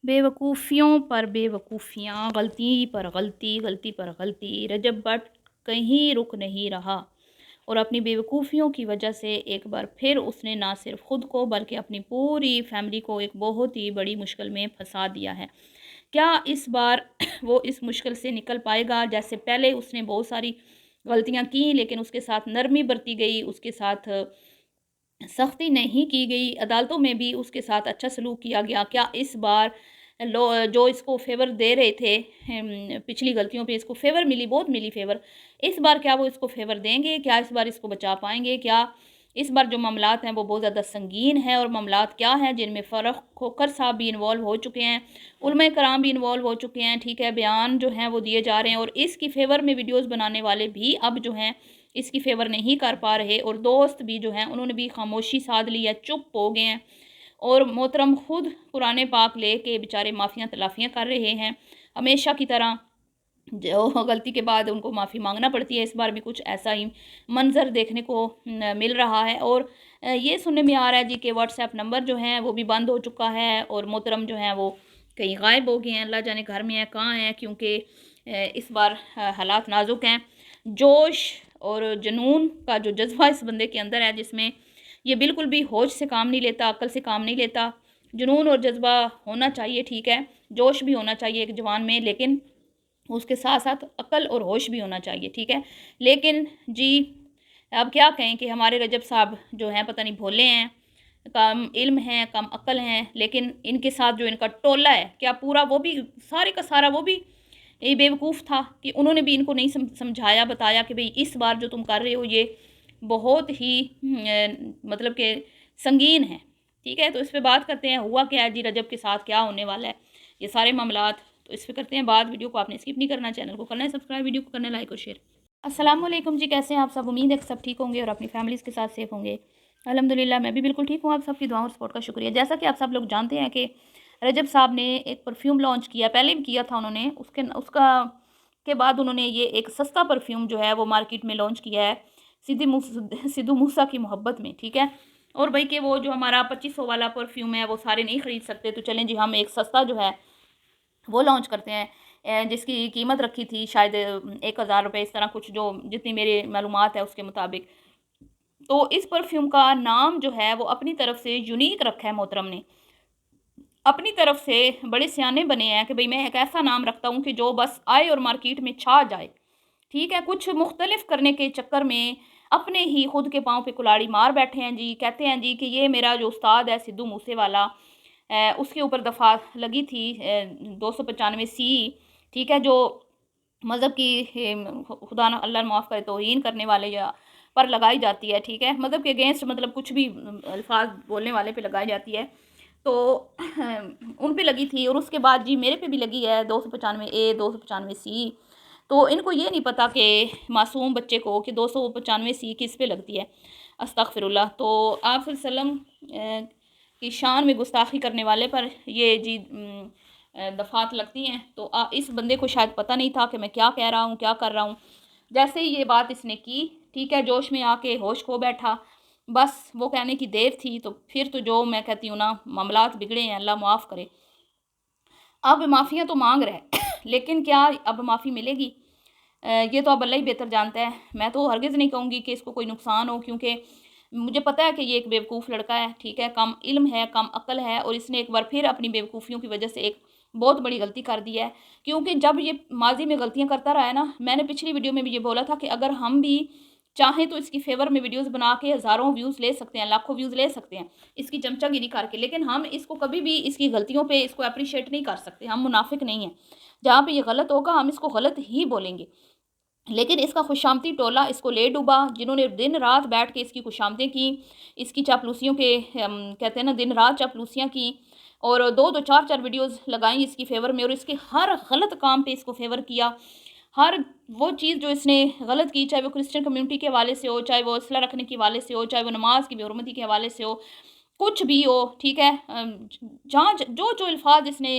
बेवकूफ़ियों पर बेवकूफ़ियाँ, गलती पर गलती, गलती पर गलती, रजब बट कहीं रुक नहीं रहा और अपनी बेवकूफ़ियों की वजह से एक बार फिर उसने ना सिर्फ ख़ुद को बल्कि अपनी पूरी फैमिली को एक बहुत ही बड़ी मुश्किल में फंसा दिया है। क्या इस बार वो इस मुश्किल से निकल पाएगा? जैसे पहले उसने बहुत सारी गलतियाँ की लेकिन उसके साथ नरमी बरती गई, उसके साथ सख्ती नहीं की गई, अदालतों में भी उसके साथ अच्छा सलूक किया गया। क्या इस बार लो जो इसको फ़ेवर दे रहे थे पिछली गलतियों पे इसको फ़ेवर मिली, बहुत मिली फ़ेवर। इस बार क्या वो इसको फ़ेवर देंगे? क्या इस बार इसको बचा पाएँगे? क्या इस बार जो मामलात हैं वो बहुत ज़्यादा संगीन हैं और मामलात क्या हैं जिनमें फ़र्क खोखर साहब भी इन्वॉल्व हो चुके हैं, उलमाए कराम भी इन्वॉल्व हो चुके हैं, ठीक है? बयान जो हैं वो दिए जा रहे हैं और इसकी फ़ेवर में वीडियोज़ बनाने वाले भी अब जो हैं इसकी फ़ेवर नहीं कर पा रहे और दोस्त भी जो हैं उन्होंने भी खामोशी साध ली है, चुप हो गए हैं और मोहतरम खुद कुरान पाक लेके बेचारे माफ़ियाँ तलाफ़ियाँ कर रहे हैं। हमेशा की तरह जो गलती के बाद उनको माफ़ी माँगना पड़ती है, इस बार भी कुछ ऐसा ही मंज़र देखने को मिल रहा है और ये सुनने में आ रहा है जी कि व्हाट्सएप नंबर जो हैं वो भी बंद हो चुका है और मोहतरम जो हैं वो कहीं गायब हो गए हैं, अल्लाह जाने घर में हैं, कहाँ हैं क्योंकि इस बार हालात नाज़ुक हैं। जोश और जुनून का जो जज़्बा इस बंदे के अंदर है जिसमें ये बिल्कुल भी होश से काम नहीं लेता, अक्ल से काम नहीं लेता। जुनून और जज़्बा होना चाहिए, ठीक है, जोश भी होना चाहिए एक जवान में लेकिन उसके साथ-साथ अक्ल और होश भी होना चाहिए, ठीक है। लेकिन जी, अब क्या कहें कि हमारे रजब साहब जो हैं पता नहीं भोले हैं, कम इल्म है, कम अक्ल हैं, लेकिन इनके साथ जो इनका टोला है, क्या पूरा वो भी सारे का सारा वो भी ये बेवकूफ़ था कि उन्होंने भी इनको नहीं समझाया, बताया कि भई इस बार जो तुम कर रहे हो ये बहुत ही मतलब कि संगीन है, ठीक है? तो इस पे बात करते हैं, हुआ क्या है जी रजब के साथ, क्या होने वाला है, ये सारे मामलात, तो इस पे करते हैं बात। वीडियो को आपने स्किप नहीं करना, चैनल को करना है सब्सक्राइब, वीडियो को करना है लाइक और शेयर। अस्सलाम वालेकुम जी, कैसे हैं आप सब? उम्मीद है कि सब ठीक होंगे और अपनी फैमिलीज़ के साथ सेफ होंगे। अल्हम्दुलिल्लाह मैं भी बिल्कुल ठीक हूँ, आप सबकी दुआओं और सपोर्ट का शुक्रिया। जैसा कि आप सब लोग जानते हैं कि रजब साहब ने एक परफ्यूम लॉन्च किया, पहले भी किया था उन्होंने, उसका के बाद उन्होंने ये एक सस्ता परफ्यूम जो है वो मार्केट में लॉन्च किया है, सिद्धू मूसा की मोहब्बत में, ठीक है? और भाई कि वो जो हमारा 2500 वाला परफ्यूम है वो सारे नहीं खरीद सकते, तो चलें जी हम एक सस्ता जो है वो लॉन्च करते हैं जिसकी कीमत रखी थी शायद 1000 रुपये, इस तरह कुछ, जो जितनी मेरी मालूमात है उसके मुताबिक। तो इस परफ्यूम का नाम जो है वो अपनी तरफ से यूनिक रखा है मोहतरम ने। अपनी तरफ से बड़े सियाने बने हैं कि भई मैं एक ऐसा नाम रखता हूँ कि जो बस आए और मार्केट में छा जाए। ठीक है? कुछ मुख्तलिफ करने के चक्कर में अपने ही खुद के पाँव पे कुल्हाड़ी मार बैठे हैं जी। कहते हैं जी कि ये मेरा जो उस्ताद है सिद्धू मूसेवाला, उसके ऊपर दफ़ा लगी थी 295 सी, ठीक है? जो मज़हब की खुदा न अल्लाह माफ़ करे तौहीन करने वाले या पर लगाई जाती है, ठीक है? मज़हब के अगेंस्ट मतलब कुछ भी अल्फ़ाज़ बोलने वाले पे लगाई जाती है। तो उन पे लगी थी और उसके बाद जी मेरे पे भी लगी है 295 ए, 295 सी। तो इनको ये नहीं पता कि मासूम बच्चे को कि 295 सी किस पे लगती है। अस्तगफिरुल्लाह। तो आप सल्लल्लाहु अलैहि वसल्लम की शान में गुस्ताखी करने वाले पर ये जी दफ़ात लगती हैं। तो इस बंदे को शायद पता नहीं था कि मैं क्या कह रहा हूँ, क्या कर रहा हूँ। जैसे ही ये बात इसने की, ठीक है, जोश में आके होश खो बैठा। बस वो कहने की देर थी, तो फिर तो जो मैं कहती हूँ ना, मामलात बिगड़े हैं, अल्लाह माफ़ करे। अब माफ़ियाँ तो माँग रहा है लेकिन क्या अब माफ़ी मिलेगी? ये तो अब अल्लाह ही बेहतर जानता है। मैं तो हरगिज़ नहीं कहूँगी कि इसको कोई नुकसान हो, क्योंकि मुझे पता है कि ये एक बेवकूफ़ लड़का है, ठीक है? कम इल्म है, कम अक्ल है और इसने एक बार फिर अपनी बेवकूफ़ियों की वज़ह से एक बहुत बड़ी गलती कर दी है। क्योंकि जब ये माज़ी में गलतियाँ करता रहा है ना, मैंने पिछली वीडियो में भी ये बोला था कि अगर हम भी चाहें तो इसकी फ़ेवर में वीडियोज़ बना के हज़ारों व्यूज़ ले सकते हैं, लाखों व्यूज़ ले सकते हैं, इसकी चमचागिरी करके। लेकिन हम इसको कभी भी इसकी गलतियों पे इसको एप्रिशिएट नहीं कर सकते, हम मुनाफ़िक नहीं हैं। जहाँ पे ये गलत होगा हम इसको गलत ही बोलेंगे। लेकिन इसका खुशामती टोला इसको ले डूबा, जिन्होंने दिन-रात बैठ के इसकी खुशामतें की, इसकी चापलूसियों के कहते हैं ना, दिन-रात चापलूसियाँ की और 2-2 4-4 वीडियोज़ लगाई इसकी फ़ेवर में और इसके हर गलत काम पे इसको फ़ेवर किया। हर वो चीज़ जो इसने गलत की, चाहे वो क्रिश्चियन कम्युनिटी के हवाले से हो, चाहे वो असला रखने के हवाले से हो, चाहे वो नमाज़ की बेहुरमती के हवाले से हो, कुछ भी हो, ठीक है? जहाँ जो-जो अल्फ़ाज़ इसने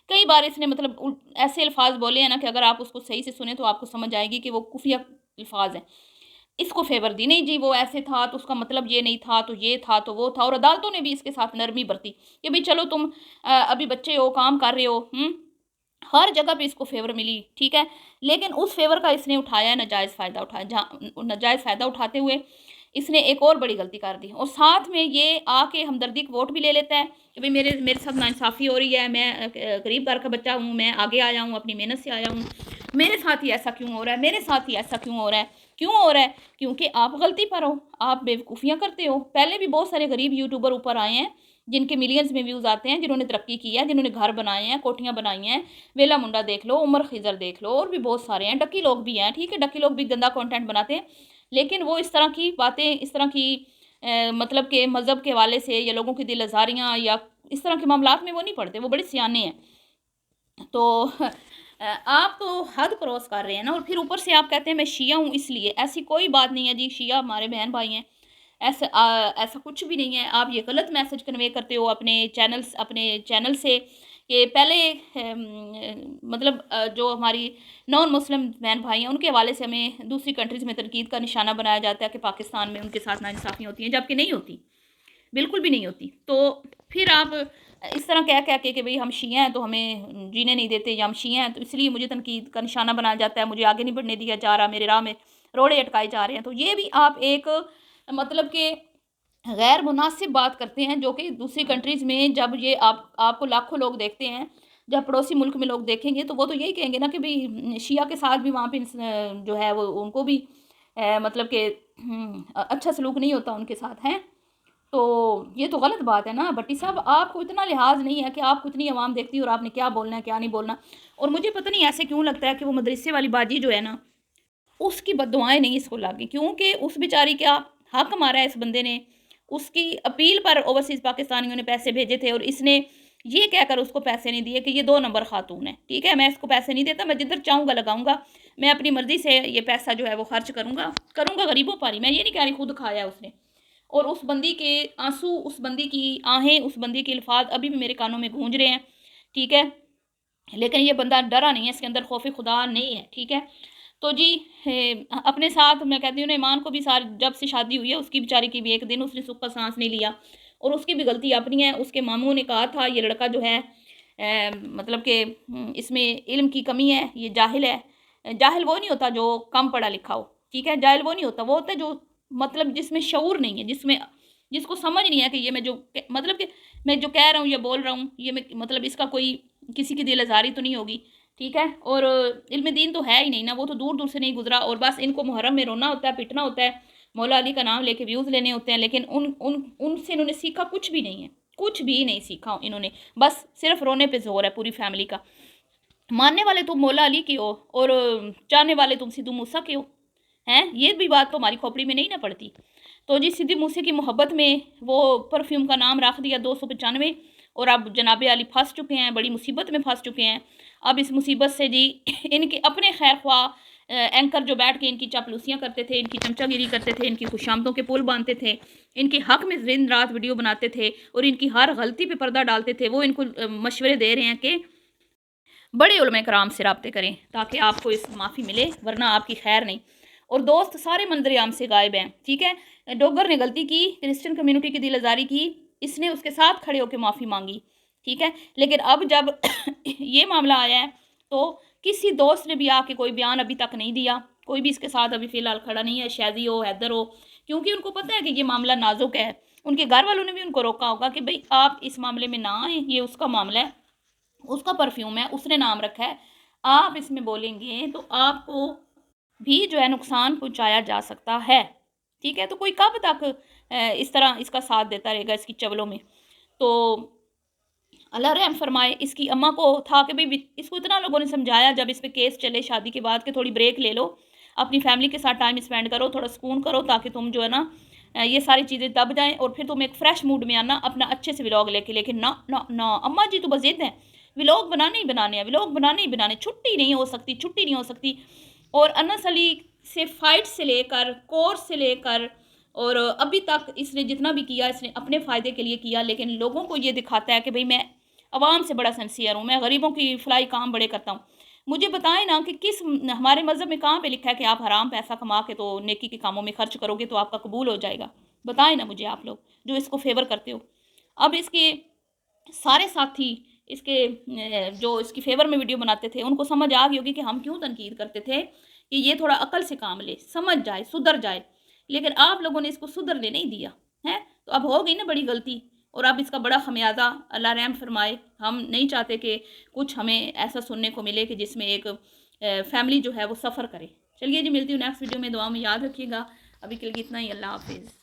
कई बार इसने मतलब ऐसे अल्फ़ाज़ बोले हैं ना कि अगर आप उसको सही से सुने तो आपको समझ आएगी कि वो खुफ़िया अल्फ़ाज़ हैं। इसको फेवर दी, नहीं जी वो ऐसे था तो उसका मतलब ये नहीं था, तो ये था तो वो था। और अदालतों ने भी इसके साथ नरमी बरती कि भाई चलो तुम अभी बच्चे हो, काम कर रहे हो, हर जगह पे इसको फेवर मिली, ठीक है। लेकिन उस फेवर का इसने उठाया, नाजायज़ फ़ायदा उठाया, जहाँ नाजायज़ फ़ायदा उठाते हुए इसने एक और बड़ी गलती कर दी। और साथ में ये आके हमदर्दी का वोट भी ले लेता है कि भाई मेरे मेरे साथ नाइंसाफ़ी हो रही है, मैं गरीब घर का बच्चा हूँ, मैं आगे आया हूँ, अपनी मेहनत से आया हूँ, मेरे साथ ही ऐसा क्यों हो रहा है, मेरे साथ ही ऐसा क्यों हो रहा है, क्यों हो रहा है? क्योंकि आप गलती पर हो, आप बेवकूफ़ियाँ करते हो। पहले भी बहुत सारे गरीब यूट्यूबर ऊपर आए हैं जिनके मिलियंस में व्यूज़ आते हैं, जिन्होंने तरक्की की है, जिन्होंने घर बनाए हैं, कोठियाँ बनाई हैं। वेला मुंडा देख लो, उमर खिज़र देख लो, और भी बहुत सारे हैं। डक्की लोग भी हैं, ठीक है, डक्की लोग भी गंदा कंटेंट बनाते हैं, लेकिन वो इस तरह की बातें, इस तरह की मतलब के मज़हब के हवाले से या लोगों की दिल आज़ारियाँ या इस तरह के मामलात में वो नहीं पड़ते, वो बड़े सियाने हैं। तो आप तो हद क्रॉस कर रहे हैं ना। और फिर ऊपर से आप कहते हैं मैं शिया हूँ इसलिए, ऐसी कोई बात नहीं है जी, शिया हमारे बहन भाई हैं। ऐसा कुछ भी नहीं है। आप ये गलत मैसेज कन्वे करते हो अपने चैनल से कि पहले मतलब जो हमारी नॉन मुस्लिम बहन भाई हैं उनके हवाले से हमें दूसरी कंट्रीज़ में तनकीद का निशाना बनाया जाता है कि पाकिस्तान में उनके साथ नाइंसाफ़ियाँ होती हैं, जबकि नहीं होती, बिल्कुल भी नहीं होती। तो फिर आप इस तरह कह के कि भई हम शिया हैं तो हमें जीने नहीं देते, या हम शिया हैं तो इसलिए मुझे तनकीद का निशाना बनाया जाता है, मुझे आगे नहीं बढ़ने दिया जा रहा, मेरे राह में रोड़े अटकाए जा रहे हैं। तो ये भी आप एक मतलब कि गैर मुनासिब बात करते हैं, जो कि दूसरी कंट्रीज़ में जब ये आपको लाखों लोग देखते हैं, जब पड़ोसी मुल्क में लोग देखेंगे तो वो तो यही कहेंगे ना कि भई शिया के साथ भी वहाँ पे जो है वो उनको भी मतलब कि अच्छा सलूक नहीं होता उनके साथ, हैं। तो ये तो गलत बात है ना भट्टी साहब, आपको इतना लिहाज नहीं है कि आपको इतनी आवाम देखती है और आपने क्या बोलना है, क्या नहीं बोलना। और मुझे पता नहीं ऐसे क्यों लगता है कि वो मदरसे वाली बाजी जो है ना, उसकी बद्दुआएँ नहीं इसको लागी, क्योंकि उस बेचारी का हक मारा है इस बंदे ने। उसकी अपील पर ओवरसीज़ पाकिस्तानियों ने पैसे भेजे थे और इसने ये कहकर उसको पैसे नहीं दिए कि ये 2 नंबर खातून है, ठीक है? मैं इसको पैसे नहीं देता, मैं जिधर चाहूँगा लगाऊँगा, मैं अपनी मर्ज़ी से ये पैसा जो है वो खर्च करूँगा गरीबों पर ही। मैं ये नहीं कह रही खुद खाया उसने। और उस बंदी के आँसू, उस बंदी की आहें, उस बंदी के अल्फाज़ अभी भी मेरे कानों में गूंज रहे हैं, ठीक है? लेकिन ये बंदा डरा नहीं है, इसके अंदर खौफ़ खुदा नहीं है, ठीक है? तो जी अपने साथ मैं कहती हूँ ना, ईमान को भी जब से शादी हुई है उसकी बेचारी की भी एक दिन उसने सुख का साँस नहीं लिया, और उसकी भी गलती अपनी है। उसके मामू ने कहा था ये लड़का जो है मतलब कि इसमें इल्म की कमी है, ये जाहिल है। जाहिल वो नहीं होता जो कम पढ़ा लिखा हो, ठीक है? जाहिल वो नहीं होता, वो होता है जो मतलब जिसमें शऊर नहीं है, जिसको समझ नहीं है कि ये मैं जो मतलब कि मैं जो कह रहा हूँ या बोल रहा हूँ, ये मैं मतलब इसका कोई किसी की दिल आज़ारी तो नहीं होगी, ठीक है? और इल्म दीन तो है ही नहीं ना, वो तो दूर-दूर से नहीं गुज़रा, और बस इनको मुहर्रम में रोना होता है, पिटना होता है, मौला अली का नाम लेके व्यूज़ लेने होते हैं। लेकिन उन उन उनसे इन्होंने सीखा कुछ भी नहीं है, कुछ भी नहीं सीखा इन्होंने, बस सिर्फ़ रोने पे ज़ोर है पूरी फैमिली का। मानने वाले तुम मौला अली के हो और चाहने वाले तुम सिद्धू मूसा के हो, हैं? ये भी बात तो हमारी खोपड़ी में नहीं ना पड़ती। तो जी सिद्धू मूसे की मोहब्बत में वो परफ्यूम का नाम रख दिया 295, और अब जनाब अली फँस चुके हैं, बड़ी मुसीबत में फँस चुके हैं। अब इस मुसीबत से जी इनके अपने खैर ख्वाह एंकर जो बैठ के इनकी चापलूसियाँ करते थे, इनकी चमचागिरी करते थे, इनकी खुशामदों के पुल बाँधते थे, इनके हक़ में दिन रात वीडियो बनाते थे और इनकी हर गलती पे पर्दा डालते थे, वो इनको मशवरे दे रहे हैं कि बड़े उलमा कराम से राब्ते करें ताकि आपको इस माफ़ी मिले, वरना आपकी खैर नहीं। और दोस्त सारे मंजर-ए-आम से गायब हैं, ठीक है? डोगर ने गलती की, क्रिश्चियन कम्युनिटी की दिल आज़ारी की, इसने उसके साथ खड़े होकर माफ़ी मांगी, ठीक है? लेकिन अब जब ये मामला आया है तो किसी दोस्त ने भी आके कोई बयान अभी तक नहीं दिया, कोई भी इसके साथ अभी फ़िलहाल खड़ा नहीं है, शादी हो, हैदर हो, क्योंकि उनको पता है कि ये मामला नाज़ुक है। उनके घर वालों ने भी उनको रोका होगा कि भई आप इस मामले में ना आएँ, ये उसका मामला है, उसका परफ्यूम है, उसने नाम रखा है, आप इसमें बोलेंगे तो आपको भी जो है नुकसान पहुंचाया जा सकता है, ठीक है? तो कोई कब तक इस तरह इसका साथ देता रहेगा इसकी चवलों में? तो अल्लाह रहम फरमाए। इसकी अम्मा को था कि भाई इसको इतना लोगों ने समझाया जब इस पे केस चले शादी के बाद कि थोड़ी ब्रेक ले लो, अपनी फैमिली के साथ टाइम स्पेंड करो, थोड़ा सुकून करो, ताकि तुम जो है ना ये सारी चीज़ें दब जाएँ और फिर तुम एक फ्रेश मूड में आना अपना अच्छे से व्लॉग लेके। लेकिन ना ना ना, अम्मा जी तो बस ज़िद हैं, व्लॉग बनाने ही बनाने हैं, व्लॉग बनाने ही बनाने, छुट्टी नहीं हो सकती, छुट्टी नहीं हो सकती। और अनस अली से फ़ाइट से लेकर कोर्स से लेकर और अभी तक इसने जितना भी किया इसने अपने फ़ायदे के लिए किया, लेकिन लोगों को ये दिखाता है कि भाई मैं आवाम से बड़ा सिंसियर हूँ, मैं गरीबों की फलाई काम बड़े करता हूँ। مجھے بتائیں نا کہ کس ہمارے مذہب میں کہاں پہ لکھا ہے کہ آپ حرام پیسہ کما کے تو نیکی کے کاموں میں خرچ کرو گے تو آپ کا قبول ہو جائے گا؟ بتائیں نا مجھے آپ لوگ جو اس کو فیور کرتے ہو۔ اب اس کے سارے ساتھی اس کے جو اس کی فیور میں ویڈیو بناتے تھے ان کو سمجھ آ گئی ہوگی کہ ہم کیوں تنقید کرتے تھے، کہ یہ تھوڑا عقل سے کام لے، سمجھ جائے، سدھر جائے، لیکن آپ لوگوں نے اس کو سدھرنے نہیں دیا ہے۔ تو اب ہو گئی نا بڑی غلطی، اور اب اس کا بڑا خمیازہ اللہ رحم فرمائے۔ ہم نہیں چاہتے کہ کچھ ہمیں ایسا سننے کو ملے کہ جس میں ایک فیملی جو ہے وہ سفر کرے۔ چلیے جی، ملتی ہوں نیکسٹ ویڈیو میں، دعا میں یاد رکھیے گا۔ ابھی کے لیے اتنا ہی، اللہ حافظ۔